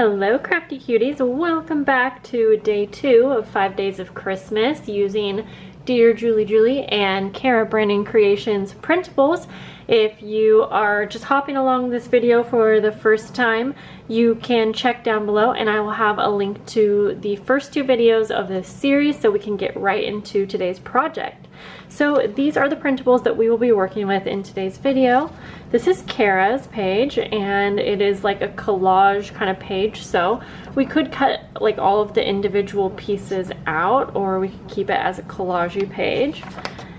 Hello crafty cuties, welcome back to day 2 of 5 days of Christmas using Dear Julie and Kara Branding Creations printables. If you are just hopping along this video for the first time, you can check down below and I will have a link to the first 2 videos of this series so we can get right into today's project. So these are the printables that we will be working with in today's video. This is Kara's page and it is like a collage kind of page, so we could cut like all of the individual pieces out or we could keep it as a collage-y page.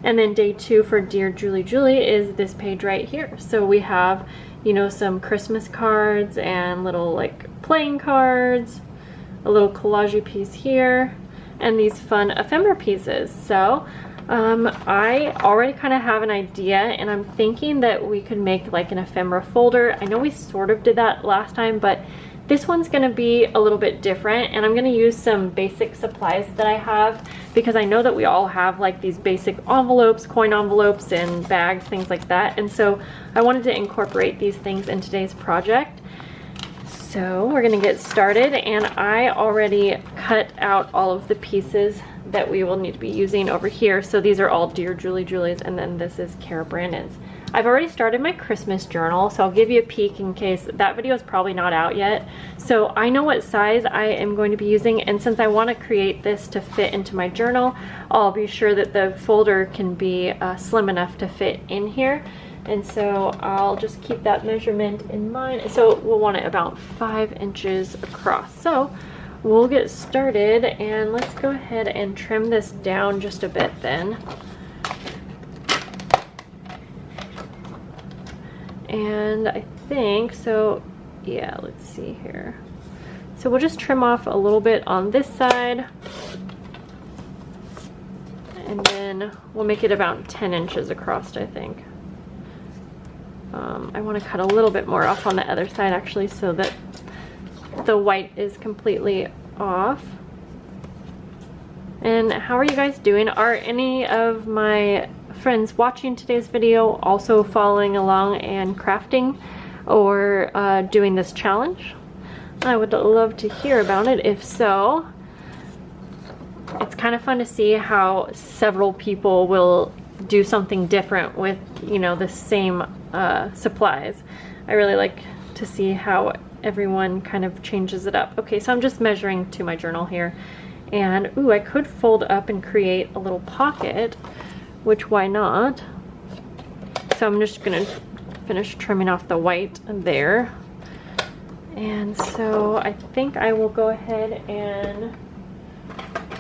And then day 2 for Dear Julie is this page right here. So we have, you know, some Christmas cards and little like playing cards, a little collage-y piece here, and these fun ephemera pieces. So I already kind of have an idea and I'm thinking that we could make like an ephemera folder. I know we sort of did that last time, but this one's going to be a little bit different and I'm going to use some basic supplies that I have because I know that we all have like these basic envelopes, coin envelopes and bags, things like that. And so I wanted to incorporate these things in today's project. So we're going to get started and I already cut out all of the pieces that we will need to be using over here. So these are all Dear Julie's and then this is Kara Brandon's. I've already started my Christmas journal, so I'll give you a peek in case that video is probably not out yet. So I know what size I am going to be using, and since I want to create this to fit into my journal, I'll be sure that the folder can be slim enough to fit in here. And so I'll just keep that measurement in mind. So we'll want it about 5 inches across. So we'll get started and let's go ahead and trim this down just a bit then. And I think, so yeah, let's see here. So we'll just trim off a little bit on this side. And then we'll make it about 10 inches across, I think. I want to cut a little bit more off on the other side actually so that the white is completely off. And how are you guys doing? Are any of my friends watching today's video also following along and crafting or doing this challenge? I would love to hear about it. If so, it's kind of fun to see how several people will do something different with, you know, the same supplies. I really like to see how everyone kind of changes it up. Okay, so I'm just measuring to my journal here. And ooh, I could fold up and create a little pocket, which why not? So I'm just gonna finish trimming off the white there. And so I think I will go ahead and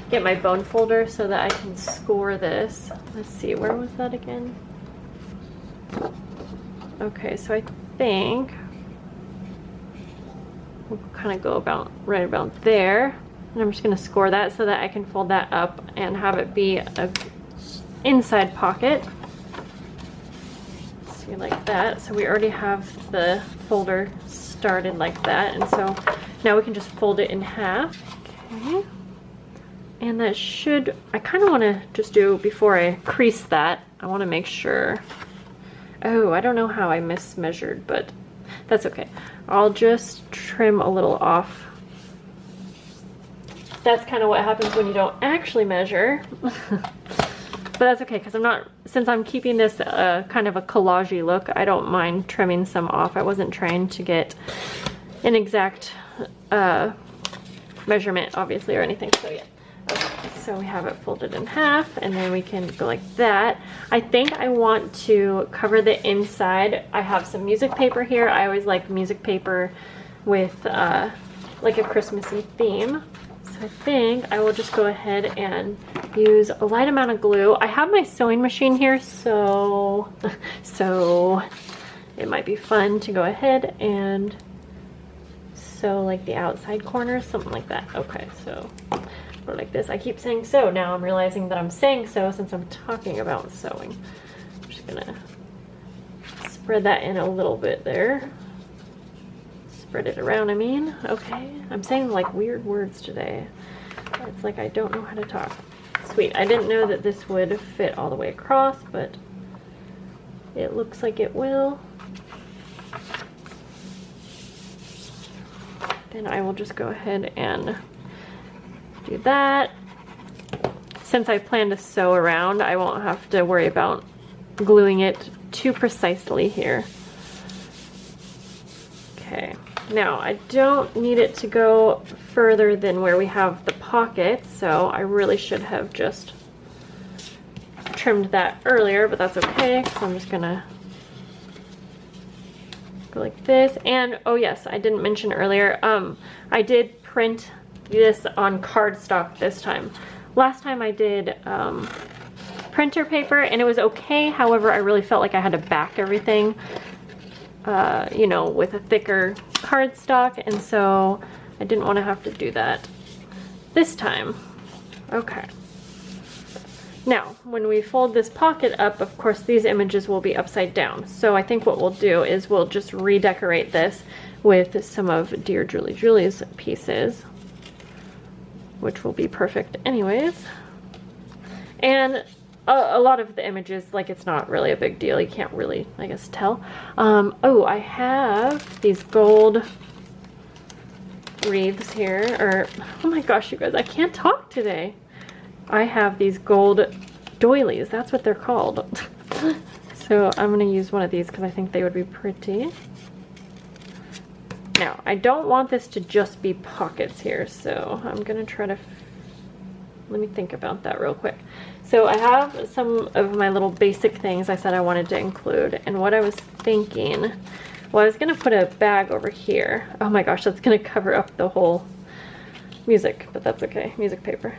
get my bone folder so that I can score this. Let's see, where was that again? Okay, so I think we'll kind of go about right about there. And I'm just going to score that so that I can fold that up and have it be a inside pocket. See, like that. So we already have the folder started like that, and so now we can just fold it in half. Okay. And that should, I kind of want to just do, before I crease that, I want to make sure. Oh, I don't know how I mismeasured, but that's okay. I'll just trim a little off. That's kind of what happens when you don't actually measure. But that's okay, because I'm not, since I'm keeping this kind of a collage-y look, I don't mind trimming some off. I wasn't trying to get an exact measurement, obviously, or anything, so yeah. Okay, so we have it folded in half, and then we can go like that. I think I want to cover the inside. I have some music paper here. I always like music paper with like a Christmassy theme. I think I will just go ahead and use a light amount of glue. I have my sewing machine here, so it might be fun to go ahead and sew like the outside corners, something like that. Okay, so or like this. I keep saying so. Now I'm realizing that I'm saying so since I'm talking about sewing. I'm just gonna spread that in a little bit there. Spread it around, I mean. Okay, I'm saying like weird words today. It's like I don't know how to talk. Sweet, I didn't know that this would fit all the way across, but it looks like it will. then I will just go ahead and do that. Since I plan to sew around, I won't have to worry about gluing it too precisely here. Okay, now I don't need it to go further than where we have the pocket, so I really should have just trimmed that earlier, but that's okay, so I'm just gonna go like this. And oh yes, I didn't mention earlier, I did print this on cardstock this time. Last time I did printer paper and it was okay. However, I really felt like I had to back everything, you know, with a thicker cardstock, and so I didn't want to have to do that this time. Okay. Now, when we fold this pocket up, of course, these images will be upside down. So I think what we'll do is we'll just redecorate this with some of Dear Julie Julie's pieces, which will be perfect anyways. And a lot of the images, like, it's not really a big deal. You can't really, I guess, tell. Oh, I have these gold wreaths here, or, oh my gosh, you guys, I can't talk today. I have these gold doilies, that's what they're called. So I'm gonna use one of these because I think they would be pretty. Now, I don't want this to just be pockets here, so I'm gonna try to, let me think about that real quick. So I have some of my little basic things I said I wanted to include, and what I was thinking, well, I was gonna put a bag over here. Oh my gosh, that's gonna cover up the whole music, but that's okay, music paper.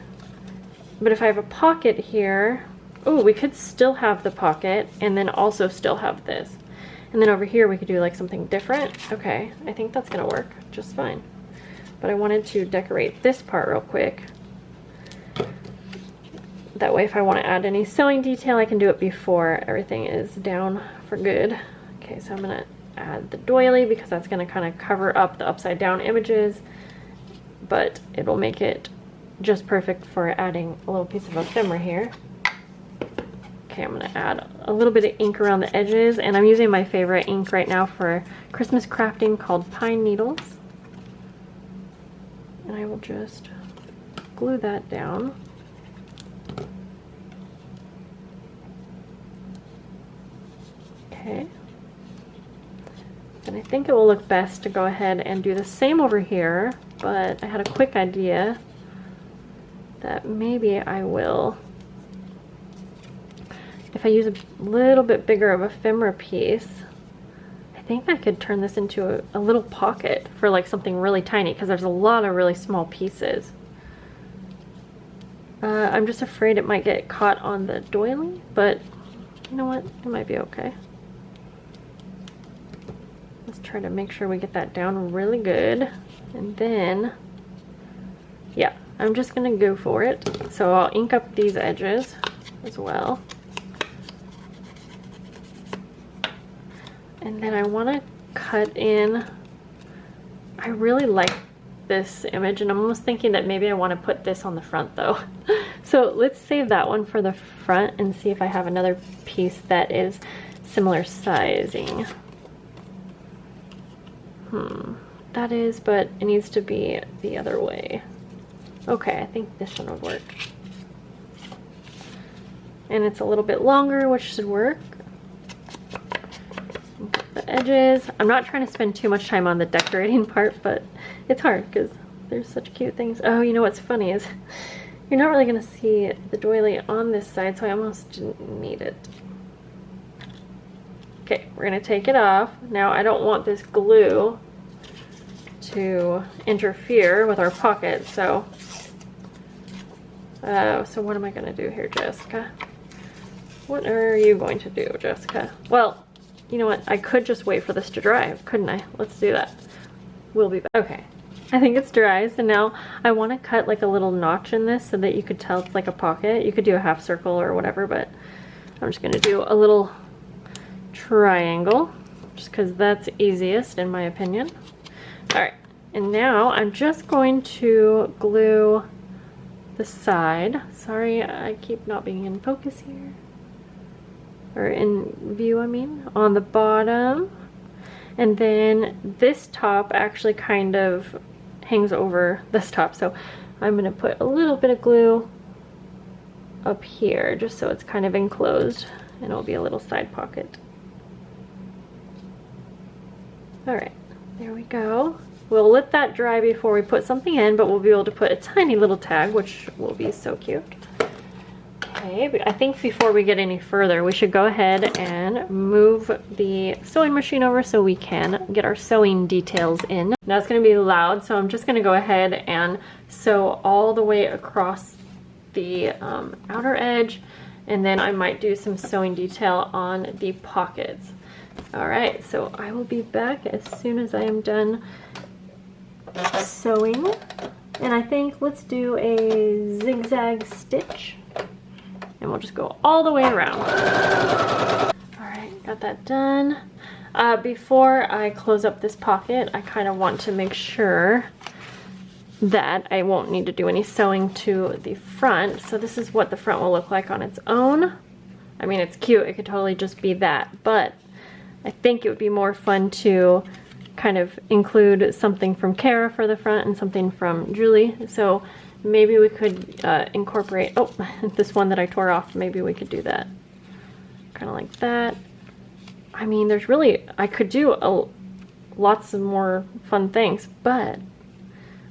But if I have a pocket here, oh, we could still have the pocket and then also still have this. And then over here we could do like something different. Okay, I think that's gonna work just fine. But I wanted to decorate this part real quick. That way if I want to add any sewing detail, I can do it before everything is down for good. Okay, so I'm gonna add the doily because that's gonna kind of cover up the upside down images, but it'll make it just perfect for adding a little piece of ephemera here. Okay, I'm gonna add a little bit of ink around the edges, and I'm using my favorite ink right now for Christmas crafting called Pine Needles. And I will just glue that down. Okay. And I think it will look best to go ahead and do the same over here, but I had a quick idea that maybe I will, if I use a little bit bigger of a ephemera piece, I think I could turn this into a little pocket for like something really tiny, because there's a lot of really small pieces. I'm just afraid it might get caught on the doily, but you know what, it might be okay. Let's try to make sure we get that down really good, and then, yeah, I'm just gonna go for it. So I'll ink up these edges as well. And then I want to cut in, I really like this image, and I'm almost thinking that maybe I want to put this on the front though. So let's save that one for the front and see if I have another piece that is similar sizing. That is, but it needs to be the other way. Okay, I think this one would work. And it's a little bit longer, which should work. The edges. I'm not trying to spend too much time on the decorating part, but it's hard because there's such cute things. Oh, you know what's funny is you're not really going to see the doily on this side, so I almost didn't need it. Okay, we're going to take it off. Now, I don't want this glue to interfere with our pocket, so so what am I going to do here, Jessica? What are you going to do, Jessica? Well, you know what? I could just wait for this to dry, couldn't I? Let's do that. We'll be back. Okay, I think it's dry, so now I want to cut like a little notch in this so that you could tell it's like a pocket. You could do a half circle or whatever, but I'm just going to do a little triangle just because that's easiest in my opinion. All right, and now I'm just going to glue the side. Sorry, I keep not being in focus here. Or in view, I mean. On the bottom. And then this top actually kind of hangs over this top. So I'm gonna put a little bit of glue up here just so it's kind of enclosed, and it'll be a little side pocket. All right, there we go. We'll let that dry before we put something in, but we'll be able to put a tiny little tag, which will be so cute. Okay, but I think before we get any further, we should go ahead and move the sewing machine over so we can get our sewing details in. Now it's gonna be loud, so I'm just gonna go ahead and sew all the way across the outer edge, and then I might do some sewing detail on the pockets. All right, so I will be back as soon as I am done sewing. And I think let's do a zigzag stitch, and we'll just go all the way around. All right, got that done. Before I close up this pocket, I kind of want to make sure that I won't need to do any sewing to the front. So this is what the front will look like on its own. I mean, it's cute, it could totally just be that, but I think it would be more fun to kind of include something from Kara for the front and something from Julie. So maybe we could incorporate, oh, this one that I tore off, maybe we could do that. Kind of like that. I mean, there's really, I could do lots of more fun things, but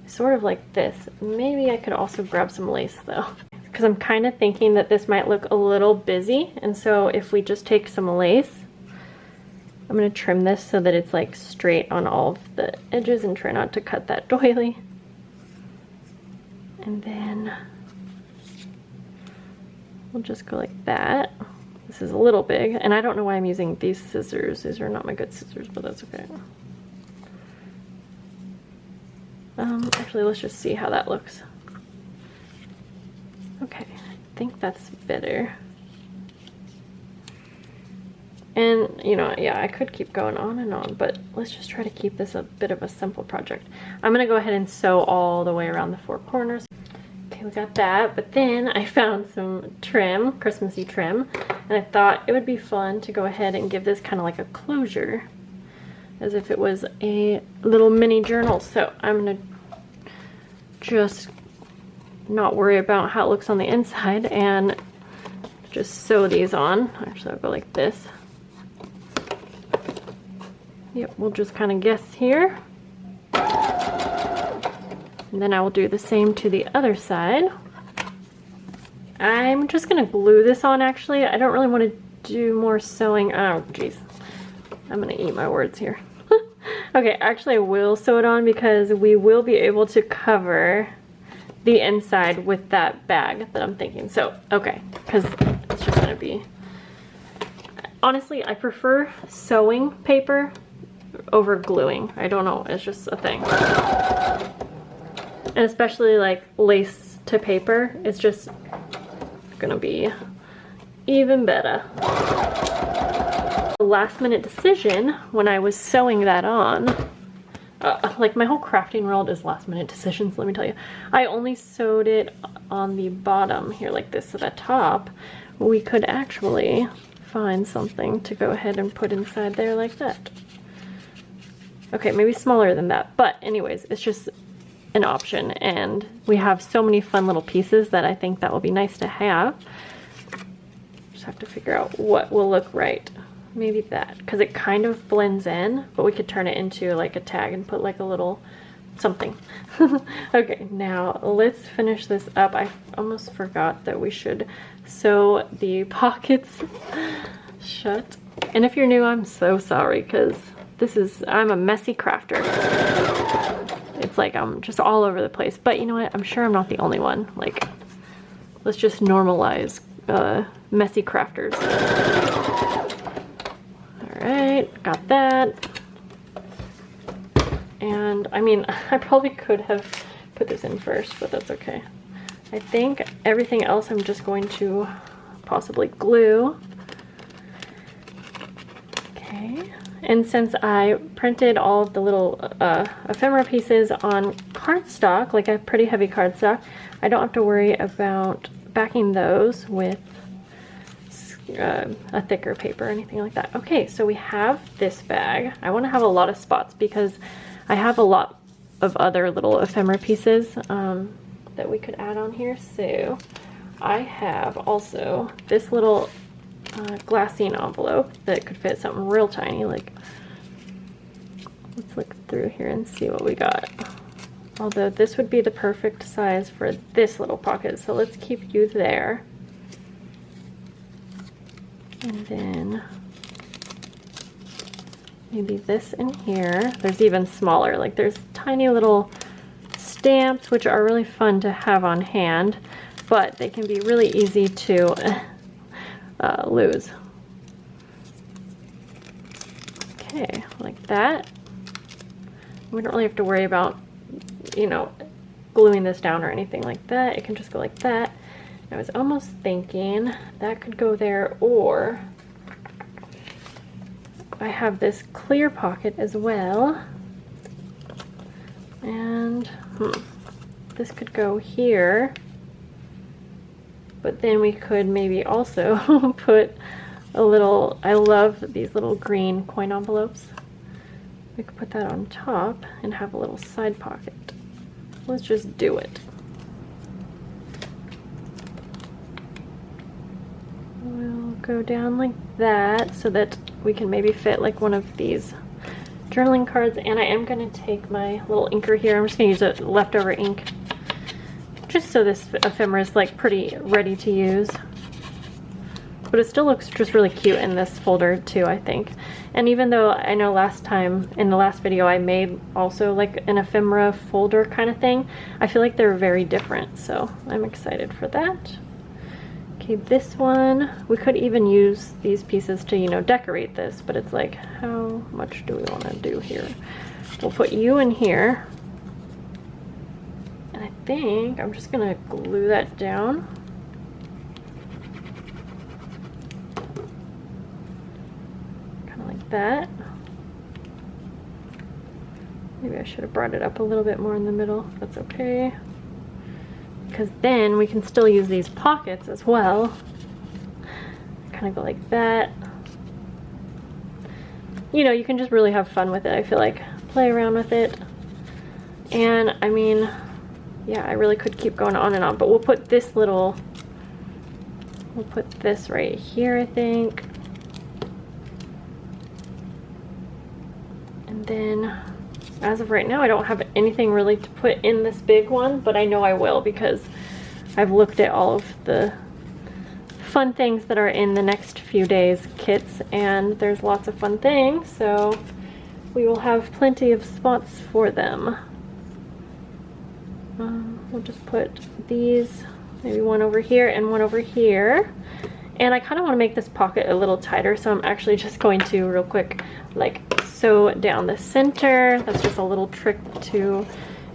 sort of like this. Maybe I could also grab some lace though, because I'm kind of thinking that this might look a little busy. And so if we just take some lace, I'm going to trim this so that it's like straight on all of the edges and try not to cut that doily. And then we'll just go like that. This is a little big, and I don't know why I'm using these scissors. These are not my good scissors, but that's okay. Actually, let's just see how that looks. Okay, I think that's better. And, you know, yeah, I could keep going on and on, but let's just try to keep this a bit of a simple project. I'm gonna go ahead and sew all the way around the four corners. Okay, we got that, but then I found some trim, Christmassy trim, and I thought it would be fun to go ahead and give this kind of like a closure, as if it was a little mini journal. So I'm gonna just not worry about how it looks on the inside and just sew these on. Actually, I'll go like this. Yep, we'll just kind of guess here. And then I will do the same to the other side. I'm just gonna glue this on actually. I don't really want to do more sewing. Oh, geez. I'm gonna eat my words here. Okay, actually I will sew it on because we will be able to cover the inside with that bag that I'm thinking. So, okay, because it's just gonna be... Honestly, I prefer sewing paper over gluing. I don't know, it's just a thing. And especially like lace to paper, it's just gonna be even better. A last minute decision when I was sewing that on, like my whole crafting world is last minute decisions, let me tell you. I only sewed it on the bottom here like this, so the top, we could actually find something to go ahead and put inside there like that. Okay, maybe smaller than that, but anyways, it's just an option, and we have so many fun little pieces that I think that will be nice to have. Just have to figure out what will look right. Maybe that, because it kind of blends in, but we could turn it into like a tag and put like a little something. Okay, now let's finish this up. I almost forgot that we should sew the pockets shut. And if you're new, I'm so sorry, because I'm a messy crafter. It's like I'm just all over the place, but you know what? I'm sure I'm not the only one. Like, let's just normalize messy crafters. All right, got that. And I mean, I probably could have put this in first, but that's okay. I think everything else I'm just going to possibly glue. Okay. And since I printed all of the little ephemera pieces on cardstock, like a pretty heavy cardstock, I don't have to worry about backing those with a thicker paper or anything like that. Okay, so we have this bag. I want to have a lot of spots because I have a lot of other little ephemera pieces that we could add on here. So I have also this little glassine envelope that could fit something real tiny. Like, let's look through here and see what we got. Although this would be the perfect size for this little pocket, so let's keep you there. And then maybe this in here. There's even smaller, like there's tiny little stamps, which are really fun to have on hand, but they can be really easy to lose. Okay, like that. We don't really have to worry about, you know, gluing this down or anything like that. It can just go like that. I was almost thinking that could go there, or I have this clear pocket as well, and this could go here, but then we could maybe also put a little, I love these little green coin envelopes. We could put that on top and have a little side pocket. Let's just do it. We'll go down like that so that we can maybe fit like one of these journaling cards. And I am going to take my little inker here. I'm just going to use a leftover ink just so this ephemera is like pretty ready to use. But it still looks just really cute in this folder too, I think. And even though I know last time, in the last video, I made also like an ephemera folder kind of thing, I feel like they're very different, so I'm excited for that. Okay, this one, we could even use these pieces to, you know, decorate this, but it's like, how much do we want to do here? We'll put you in here. And I think I'm just gonna glue that down. Kind of like that. Maybe I should have brought it up a little bit more in the middle. That's okay. Because then we can still use these pockets as well. Kind of go like that. You know, you can just really have fun with it. I feel like play around with it. And I mean, yeah, I really could keep going on and on, but we'll put this little, we'll put this right here, I think. And then as of right now, I don't have anything really to put in this big one, but I know I will because I've looked at all of the fun things that are in the next few days kits, and there's lots of fun things, so we will have plenty of spots for them. We'll just put these, maybe one over here and one over here. And I kind of want to make this pocket a little tighter, so I'm actually just going to real quick like sew down the center. That's just a little trick to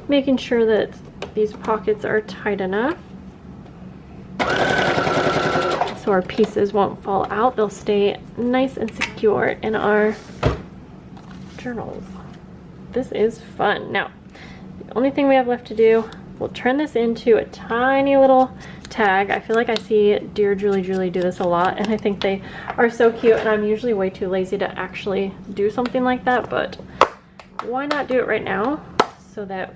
making sure that these pockets are tight enough so our pieces won't fall out. They'll stay nice and secure in our journals. This is fun. Now, the only thing we have left to do, we'll turn this into a tiny little tag. I feel like I see Dear Julie Julie do this a lot, and I think they are so cute, and I'm usually way too lazy to actually do something like that, but why not do it right now so that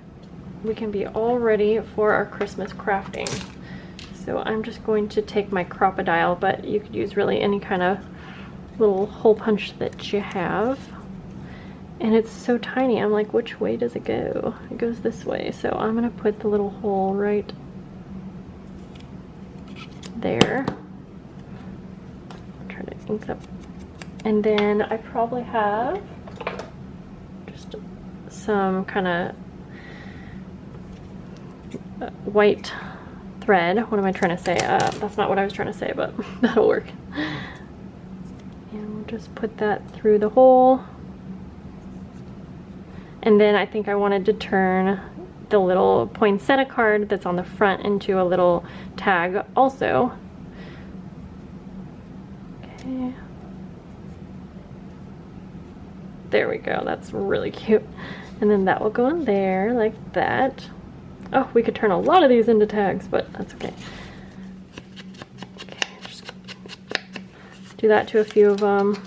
we can be all ready for our Christmas crafting. So I'm just going to take my crocodile, but you could use really any kind of little hole punch that you have. And it's so tiny, I'm like, which way does it go? It goes this way, so I'm gonna put the little hole right there. Try to ink up. And then I probably have just some kind of white thread. What am I trying to say? That's not what I was trying to say, but that'll work. And we'll just put that through the hole. And then I think I wanted to turn the little poinsettia card that's on the front into a little tag also. Okay. There we go, that's really cute. And then that will go in there like that. Oh, we could turn a lot of these into tags, but that's okay. Okay, just do that to a few of them.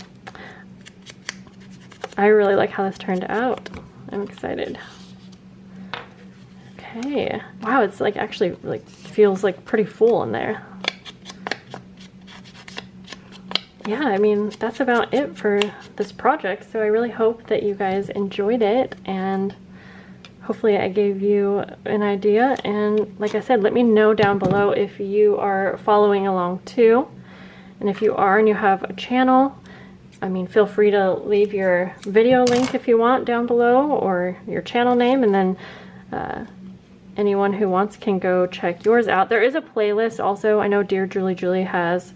I really like how this turned out. I'm excited. Okay. Wow, it's like actually like feels like pretty full in there. Yeah, I mean, that's about it for this project. So I really hope that you guys enjoyed it, and hopefully I gave you an idea. And like I said, let me know down below if you are following along too. And if you are and you have a channel, I mean, feel free to leave your video link if you want down below, or your channel name, and then anyone who wants can go check yours out. There is a playlist also. I know Dear Julie Julie has,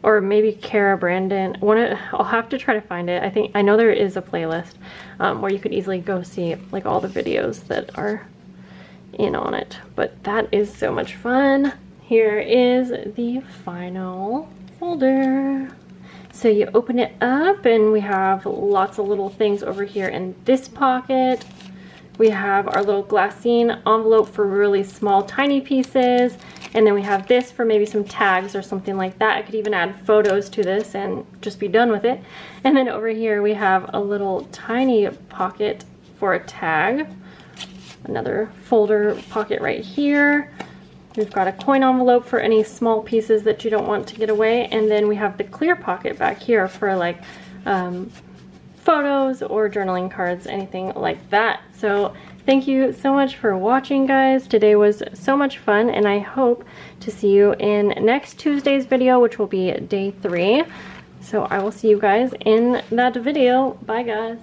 or maybe Kara Brandon. I'll have to try to find it. I know there is a playlist where you could easily go see like all the videos that are in on it. But that is so much fun. Here is the final folder. So you open it up and we have lots of little things over here in this pocket. We have our little glassine envelope for really small, tiny pieces. And then we have this for maybe some tags or something like that. I could even add photos to this and just be done with it. And then over here we have a little tiny pocket for a tag. Another folder pocket right here. We've got a coin envelope for any small pieces that you don't want to get away. And then we have the clear pocket back here for like photos or journaling cards, anything like that. So thank you so much for watching, guys. Today was so much fun, and I hope to see you in next Tuesday's video, which will be day 3. So I will see you guys in that video. Bye, guys.